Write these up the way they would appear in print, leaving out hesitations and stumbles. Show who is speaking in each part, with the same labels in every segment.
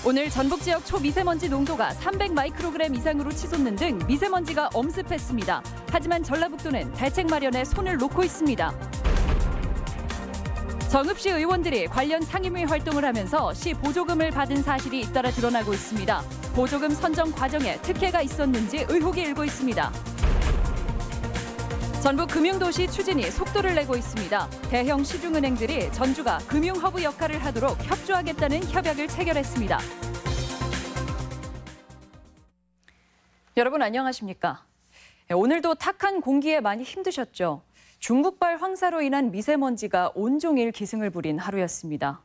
Speaker 1: 오늘 전북 지역 초미세먼지 농도가 300마이크로그램 이상으로 치솟는 등 미세먼지가 엄습했습니다. 하지만 전라북도는 대책 마련에 손을 놓고 있습니다. 정읍시 의원들이 관련 상임위 활동을 하면서 시 보조금을 받은 사실이 잇따라 드러나고 있습니다. 보조금 선정 과정에 특혜가 있었는지 의혹이 일고 있습니다. 전북 금융도시 추진이 속도를 내고 있습니다. 대형 시중은행들이 전주가 금융허브 역할을 하도록 협조하겠다는 협약을 체결했습니다. 여러분 안녕하십니까? 오늘도 탁한 공기에 많이 힘드셨죠? 중국발 황사로 인한 미세먼지가 온종일 기승을 부린 하루였습니다.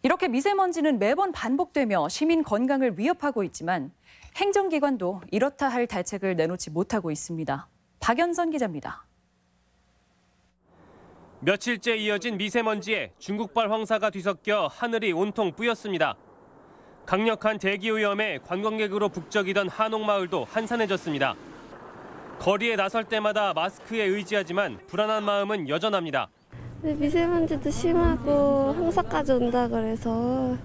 Speaker 1: 이렇게 미세먼지는 매번 반복되며 시민 건강을 위협하고 있지만 행정기관도 이렇다 할 대책을 내놓지 못하고 있습니다. 박연선 기자입니다.
Speaker 2: 며칠째 이어진 미세먼지에 중국발 황사가 뒤섞여 하늘이 온통 뿌였습니다. 강력한 대기오염에 관광객으로 북적이던 한옥마을도 한산해졌습니다. 거리에 나설 때마다 마스크에 의지하지만 불안한 마음은 여전합니다.
Speaker 3: 미세먼지도 심하고 황사까지 온다 그래서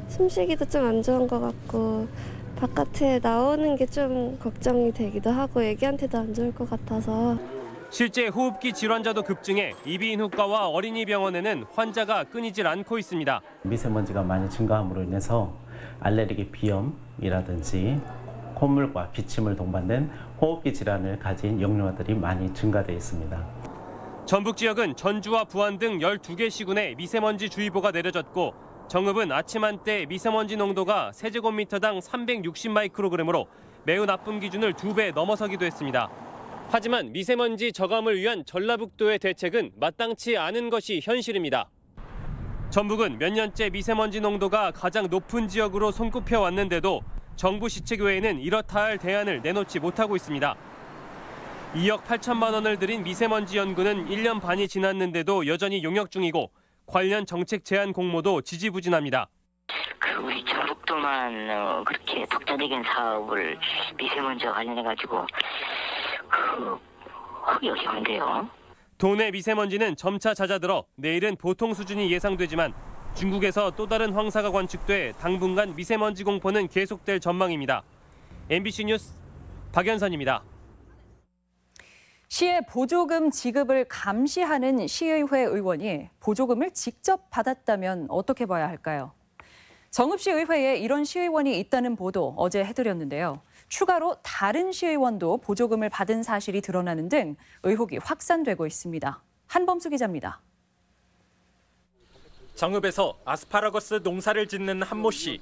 Speaker 3: 숨쉬기도 좀 안 좋은 것 같고 바깥에 나오는 게 좀 걱정이 되기도 하고 애기한테도 안 좋을 것 같아서.
Speaker 2: 실제 호흡기 질환자도 급증해 이비인후과와 어린이병원에는 환자가 끊이질 않고 있습니다.
Speaker 4: 미세먼지가 많이 증가함으로 인해서 알레르기 비염이라든지 콧물과 기침을 동반된 호흡기 질환을 가진 영유아들이 많이 증가되어 있습니다.
Speaker 2: 전북 지역은 전주와 부안 등 12개 시군에 미세먼지 주의보가 내려졌고 정읍은 아침 한때 미세먼지 농도가 세제곱미터당 360마이크로그램으로 매우 나쁜 기준을 2배 넘어서기도 했습니다. 하지만 미세먼지 저감을 위한 전라북도의 대책은 마땅치 않은 것이 현실입니다. 전북은 몇 년째 미세먼지 농도가 가장 높은 지역으로 손꼽혀 왔는데도 정부 시책 외에는 이렇다 할 대안을 내놓지 못하고 있습니다. 2억 8천만 원을 들인 미세먼지 연구는 1년 반이 지났는데도 여전히 용역 중이고 관련 정책 제안 공모도 지지부진합니다.
Speaker 5: 우리 전북도만 그렇게 독자적인 사업을 미세먼지와 관련해가지고 하기 어려운데요.
Speaker 2: 도내 미세먼지는 점차 잦아들어 내일은 보통 수준이 예상되지만 중국에서 또 다른 황사가 관측돼 당분간 미세먼지 공포는 계속될 전망입니다. MBC 뉴스 박연선입니다.
Speaker 1: 시의 보조금 지급을 감시하는 시의회 의원이 보조금을 직접 받았다면 어떻게 봐야 할까요? 정읍시 의회에 이런 시의원이 있다는 보도 어제 해드렸는데요. 추가로 다른 시의원도 보조금을 받은 사실이 드러나는 등 의혹이 확산되고 있습니다. 한범수 기자입니다.
Speaker 6: 정읍에서 아스파라거스 농사를 짓는 한모 씨.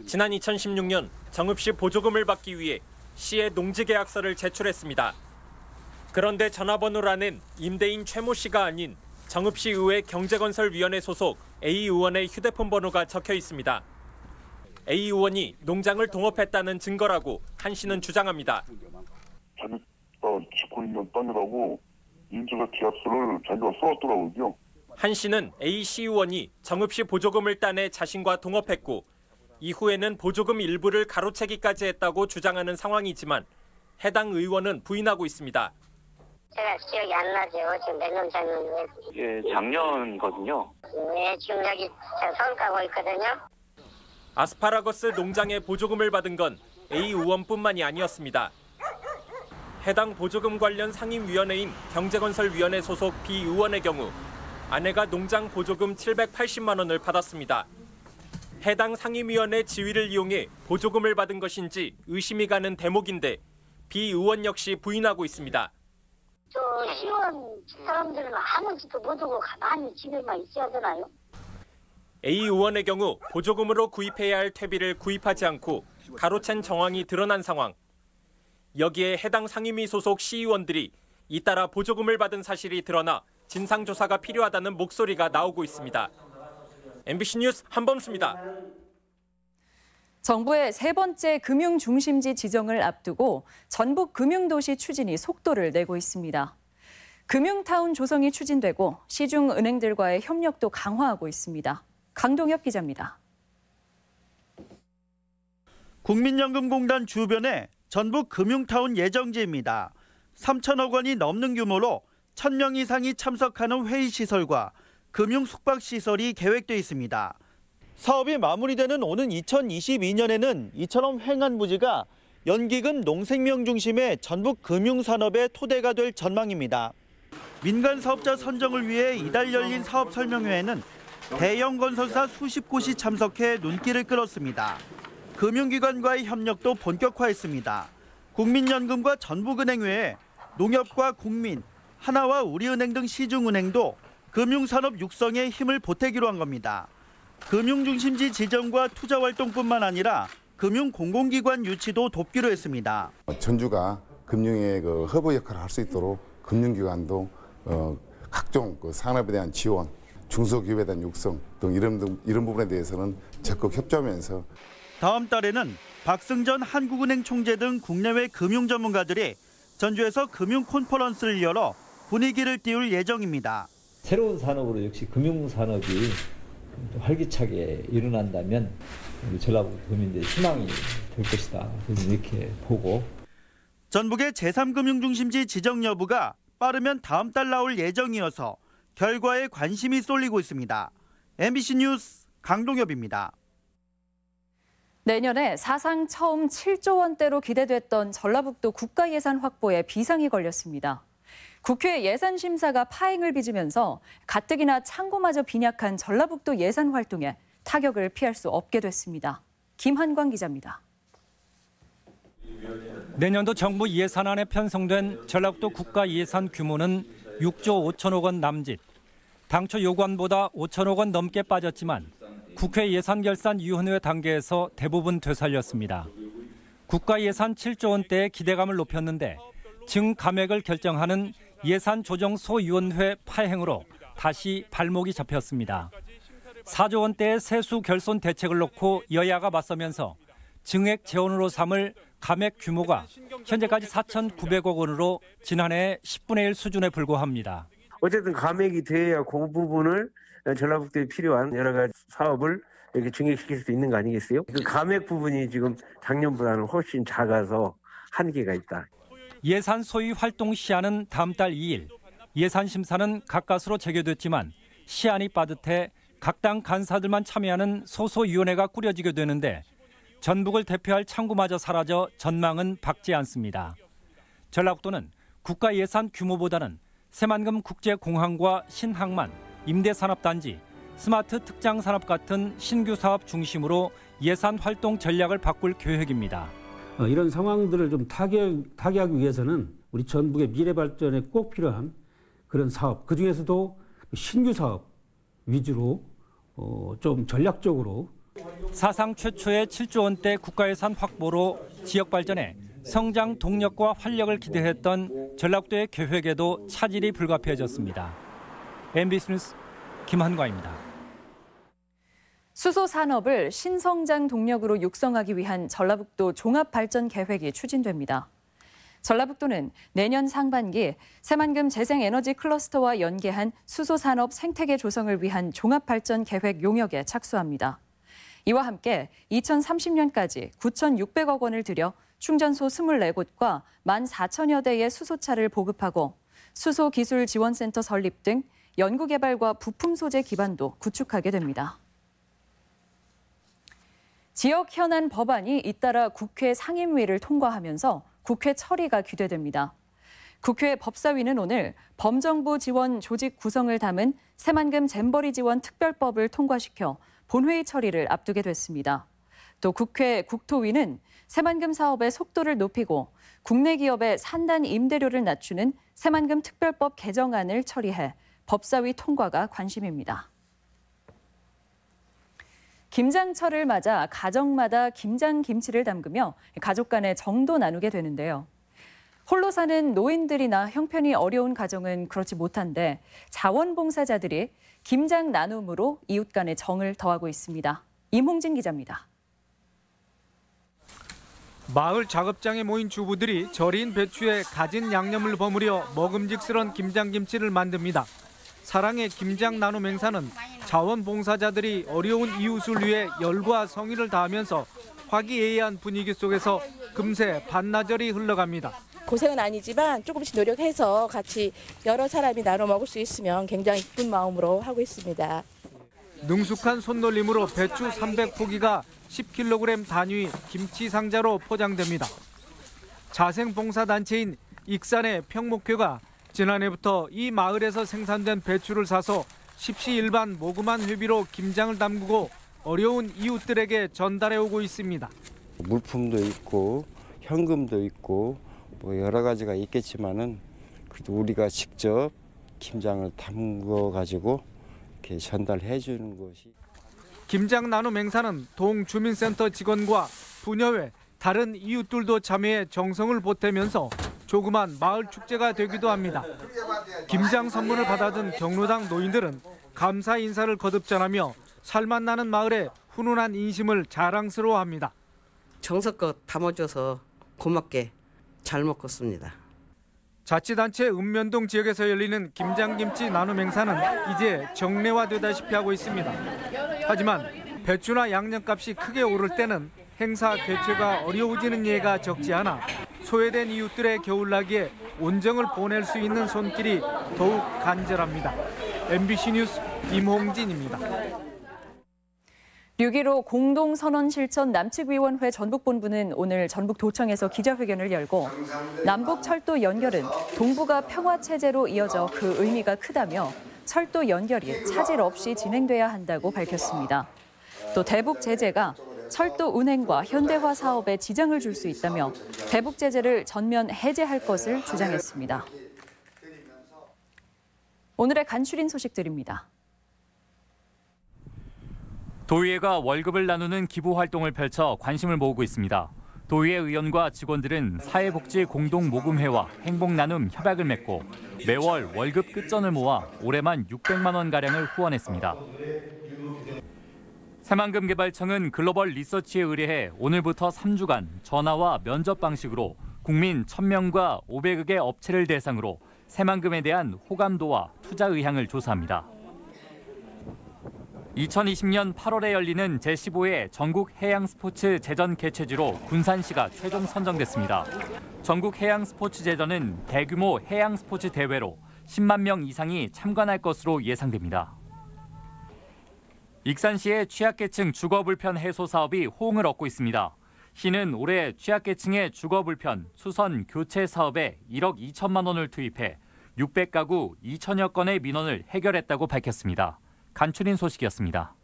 Speaker 6: 지난 2016년 정읍시 보조금을 받기 위해 시에 농지계약서를 제출했습니다. 그런데 전화번호란엔 임대인 최모 씨가 아닌 정읍시 의회 경제건설위원회 소속 A 의원의 휴대폰 번호가 적혀 있습니다. A 의원이 농장을 동업했다는 증거라고 한 씨는 주장합니다.
Speaker 7: 자기가 짓고 있는 땅이라고 인증서 계약서를 자기가 써왔더라고요.
Speaker 6: 한 씨는 A 시의원이 정읍시 보조금을 따내 자신과 동업했고 이후에는 보조금 일부를 가로채기까지 했다고 주장하는 상황이지만 해당 의원은 부인하고 있습니다.
Speaker 8: 제가 기억이 안 나죠. 지금 몇 년 전인데.
Speaker 5: 예, 작년거든요.
Speaker 8: 네, 지금 여기 서울 가고 있거든요.
Speaker 6: 아스파라거스 농장에 보조금을 받은 건 A 의원뿐만이 아니었습니다. 해당 보조금 관련 상임위원회인 경제건설위원회 소속 B 의원의 경우 아내가 농장 보조금 780만 원을 받았습니다. 해당 상임위원회 지위를 이용해 보조금을 받은 것인지 의심이 가는 대목인데 B 의원 역시 부인하고 있습니다.
Speaker 8: 저 시원 사람들은 아무지도 못하고 가만히 집에만 있어야 되나요?
Speaker 6: A 의원의 경우 보조금으로 구입해야 할 퇴비를 구입하지 않고 가로챈 정황이 드러난 상황. 여기에 해당 상임위 소속 시의원들이 잇따라 보조금을 받은 사실이 드러나 진상조사가 필요하다는 목소리가 나오고 있습니다. MBC 뉴스 한범수입니다.
Speaker 1: 정부의 세 번째 금융중심지 지정을 앞두고 전북 금융도시 추진이 속도를 내고 있습니다. 금융타운 조성이 추진되고 시중은행들과의 협력도 강화하고 있습니다. 강동엽 기자입니다.
Speaker 9: 국민연금공단 주변에 전북 금융타운 예정지입니다. 3천억 원이 넘는 규모로 1,000명 이상이 참석하는 회의시설과 금융 숙박시설이 계획돼 있습니다. 사업이 마무리되는 오는 2022년에는 이처럼 횡한 부지가 연기금 농생명 중심의 전북 금융산업의 토대가 될 전망입니다. 민간 사업자 선정을 위해 이달 열린 사업 설명회에는 대형 건설사 수십 곳이 참석해 눈길을 끌었습니다. 금융기관과의 협력도 본격화했습니다. 국민연금과 전북은행 외에 농협과 국민, 하나와 우리은행 등 시중은행도 금융산업 육성에 힘을 보태기로 한 겁니다. 금융중심지 지정과 투자활동뿐만 아니라 금융공공기관 유치도 돕기로 했습니다.
Speaker 10: 전주가 금융의 허브 역할을 할 수 있도록 금융기관도 각종 산업에 대한 지원, 중소기업에 대한 육성 등 이런 부분에 대해서는 적극 협조하면서
Speaker 9: 다음 달에는 박승전 한국은행 총재 등 국내외 금융 전문가들이 전주에서 금융 컨퍼런스를 열어 분위기를 띄울 예정입니다.
Speaker 11: 새로운 산업으로 역시 금융산업이 활기차게 일어난다면 우리 전라북도 도민들의 희망이 될 것이다. 이렇게 보고
Speaker 9: 전북의 제3금융중심지 지정 여부가 빠르면 다음 달 나올 예정이어서 결과에 관심이 쏠리고 있습니다. MBC 뉴스 강동엽입니다.
Speaker 1: 내년에 사상 처음 7조 원대로 기대됐던 전라북도 국가예산 확보에 비상이 걸렸습니다. 국회 예산심사가 파행을 빚으면서 가뜩이나 창구마저 빈약한 전라북도 예산 활동에 타격을 피할 수 없게 됐습니다. 김한광 기자입니다.
Speaker 12: 내년도 정부 예산안에 편성된 전라북도 국가 예산 규모는 6조 5천억 원 남짓. 당초 요구안보다 5천억 원 넘게 빠졌지만 국회 예산결산위원회 단계에서 대부분 되살렸습니다. 국가 예산 7조 원대의 기대감을 높였는데 증감액을 결정하는 예산조정소위원회 파행으로 다시 발목이 잡혔습니다. 4조 원대의 세수 결손 대책을 놓고 여야가 맞서면서 증액 재원으로 삼을 감액 규모가 현재까지 4,900억 원으로 지난해 10분의 1 수준에 불과합니다.
Speaker 13: 어쨌든 감액이 돼야 그 부분을 전라북도에 필요한 여러 가지 사업을 이렇게 증액시킬 수 있는 거 아니겠어요? 그 감액 부분이 지금 작년보다는 훨씬 작아서 한계가 있다.
Speaker 12: 예산 소위 활동 시한은 다음 달 2일. 예산 심사는 가까스로 재개됐지만 시한이 빠듯해 각 당 간사들만 참여하는 소소위원회가 꾸려지게 되는데 전북을 대표할 창구마저 사라져 전망은 밝지 않습니다. 전라북도는 국가 예산 규모보다는 새만금 국제공항과 신항만, 임대산업단지, 스마트 특장산업 같은 신규 사업 중심으로 예산 활동 전략을 바꿀 계획입니다.
Speaker 14: 이런 상황들을 좀 타개하기 위해서는 우리 전북의 미래 발전에 꼭 필요한 그런 사업, 그중에서도 신규 사업 위주로 좀 전략적으로
Speaker 12: 사상 최초의 7조 원대 국가예산 확보로 지역 발전에 성장 동력과 활력을 기대했던 전라북도의 계획에도 차질이 불가피해졌습니다. MBC 뉴스 김한과입니다.
Speaker 1: 수소 산업을 신성장 동력으로 육성하기 위한 전라북도 종합발전계획이 추진됩니다. 전라북도는 내년 상반기 새만금 재생에너지 클러스터와 연계한 수소 산업 생태계 조성을 위한 종합발전계획 용역에 착수합니다. 이와 함께 2030년까지 9,600억 원을 들여 충전소 24곳과 14,000여 대의 수소차를 보급하고 수소기술지원센터 설립 등 연구개발과 부품 소재 기반도 구축하게 됩니다. 지역 현안 법안이 잇따라 국회 상임위를 통과하면서 국회 처리가 기대됩니다. 국회 법사위는 오늘 범정부 지원 조직 구성을 담은 새만금 잼버리 지원 특별법을 통과시켜 본회의 처리를 앞두게 됐습니다. 또 국회 국토위는 새만금 사업의 속도를 높이고 국내 기업의 산단 임대료를 낮추는 새만금 특별법 개정안을 처리해 법사위 통과가 관심입니다. 김장철을 맞아 가정마다 김장김치를 담그며 가족 간의 정도 나누게 되는데요. 홀로 사는 노인들이나 형편이 어려운 가정은 그렇지 못한데 자원봉사자들이 김장 나눔으로 이웃 간의 정을 더하고 있습니다. 임홍진 기자입니다.
Speaker 15: 마을 작업장에 모인 주부들이 절인 배추에 가진 양념을 버무려 먹음직스러운 김장김치를 만듭니다. 사랑의 김장 나눔 행사는 자원봉사자들이 어려운 이웃을 위해 열과 성의를 다하면서 화기애애한 분위기 속에서 금세 반나절이 흘러갑니다.
Speaker 16: 고생은 아니지만 조금씩 노력해서 같이 여러 사람이 나눠 먹을 수 있으면 굉장히 기쁜 마음으로 하고 있습니다.
Speaker 15: 능숙한 손놀림으로 배추 300포기가 10kg 단위 김치 상자로 포장됩니다. 자생봉사단체인 익산의 평목회가 지난해부터 이 마을에서 생산된 배추를 사서 십시일반 모금한 회비로 김장을 담그고 어려운 이웃들에게 전달해 오고 있습니다.
Speaker 17: 물품도 있고 현금도 있고 뭐 여러 가지가 있겠지만은 그래도 우리가 직접 김장을 담궈 가지고 이렇게 전달해 주는 것이.
Speaker 15: 김장 나눔 행사는 동주민센터 직원과 부녀회, 다른 이웃들도 참여해 정성을 보태면서 조그만 마을 축제가 되기도 합니다. 김장 선물을 받아든 경로당 노인들은 감사 인사를 거듭 전하며 살맛 나는 마을의 훈훈한 인심을 자랑스러워합니다.
Speaker 18: 정성껏 담아줘서 고맙게 잘 먹었습니다.
Speaker 15: 자치단체 읍면동 지역에서 열리는 김장김치 나눔 행사는 이제 정례화되다시피 하고 있습니다. 하지만 배추나 양념값이 크게 오를 때는 행사 개최가 어려워지는 예가 적지 않아 소외된 이웃들의 겨울나기에 온정을 보낼 수 있는 손길이 더욱 간절합니다. MBC 뉴스 임홍진입니다.
Speaker 1: 6.15 공동선언실천 남측위원회 전북본부는 오늘 전북도청에서 기자회견을 열고 남북철도 연결은 동북아 평화체제로 이어져 그 의미가 크다며 철도 연결이 차질 없이 진행돼야 한다고 밝혔습니다. 또 대북 제재가 철도 운행과 현대화 사업에 지장을 줄 수 있다며 대북 제재를 전면 해제할 것을 주장했습니다. 오늘의 간추린 소식들입니다.
Speaker 19: 도의회가 월급을 나누는 기부 활동을 펼쳐 관심을 모으고 있습니다. 도의회 의원과 직원들은 사회복지 공동모금회와 행복나눔 협약을 맺고 매월 월급 끝전을 모아 올해만 600만 원가량을 후원했습니다. 새만금개발청은 글로벌 리서치에 의뢰해 오늘부터 3주간 전화와 면접 방식으로 국민 1000명과 500여 개 업체를 대상으로 새만금에 대한 호감도와 투자 의향을 조사합니다. 2020년 8월에 열리는 제15회 전국 해양스포츠 제전 개최지로 군산시가 최종 선정됐습니다. 전국 해양스포츠 제전은 대규모 해양스포츠 대회로 10만 명 이상이 참관할 것으로 예상됩니다. 익산시의 취약계층 주거불편 해소 사업이 호응을 얻고 있습니다. 시는 올해 취약계층의 주거불편 수선 교체 사업에 1억 2천만 원을 투입해 600가구 2천여 건의 민원을 해결했다고 밝혔습니다. 간추린 소식이었습니다.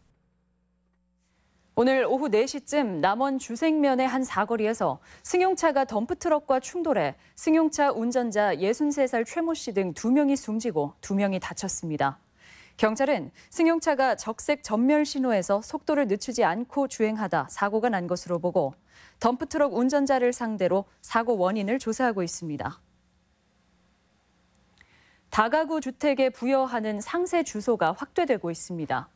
Speaker 1: 오늘 오후 4시쯤 남원 주생면의 한 사거리에서 승용차가 덤프트럭과 충돌해 승용차 운전자 63살 최모 씨 등 2명이 숨지고 2명이 다쳤습니다. 경찰은 승용차가 적색 전멸 신호에서 속도를 늦추지 않고 주행하다 사고가 난 것으로 보고 덤프트럭 운전자를 상대로 사고 원인을 조사하고 있습니다. 다가구 주택에 부여하는 상세 주소가 확대되고 있습니다.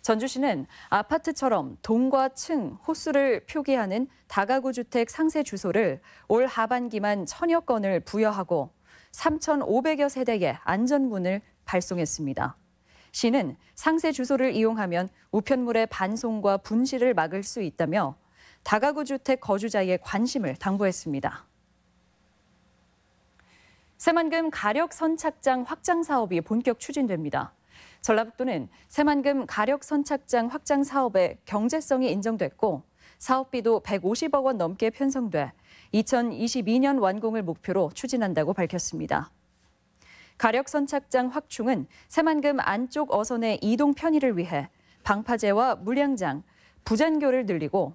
Speaker 1: 전주시는 아파트처럼 동과 층, 호수를 표기하는 다가구 주택 상세 주소를 올 하반기만 1000여 건을 부여하고 3,500여 세대에 안전문을 발송했습니다. 시는 상세 주소를 이용하면 우편물의 반송과 분실을 막을 수 있다며 다가구 주택 거주자의 관심을 당부했습니다. 새만금 가력 선착장 확장 사업이 본격 추진됩니다. 전라북도는 새만금 가력 선착장 확장 사업의 경제성이 인정됐고 사업비도 150억 원 넘게 편성돼 2022년 완공을 목표로 추진한다고 밝혔습니다. 가력 선착장 확충은 새만금 안쪽 어선의 이동 편의를 위해 방파제와 물량장, 부잔교를 늘리고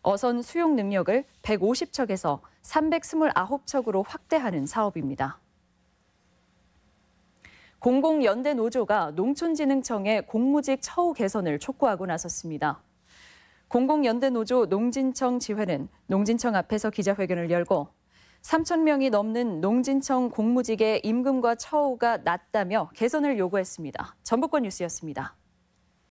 Speaker 1: 어선 수용 능력을 150척에서 329척으로 확대하는 사업입니다. 공공연대노조가 농촌진흥청의 공무직 처우 개선을 촉구하고 나섰습니다. 공공연대노조 농진청 지회는 농진청 앞에서 기자회견을 열고 3,000명이 넘는 농진청 공무직의 임금과 처우가 낮다며 개선을 요구했습니다. 전북권 뉴스였습니다.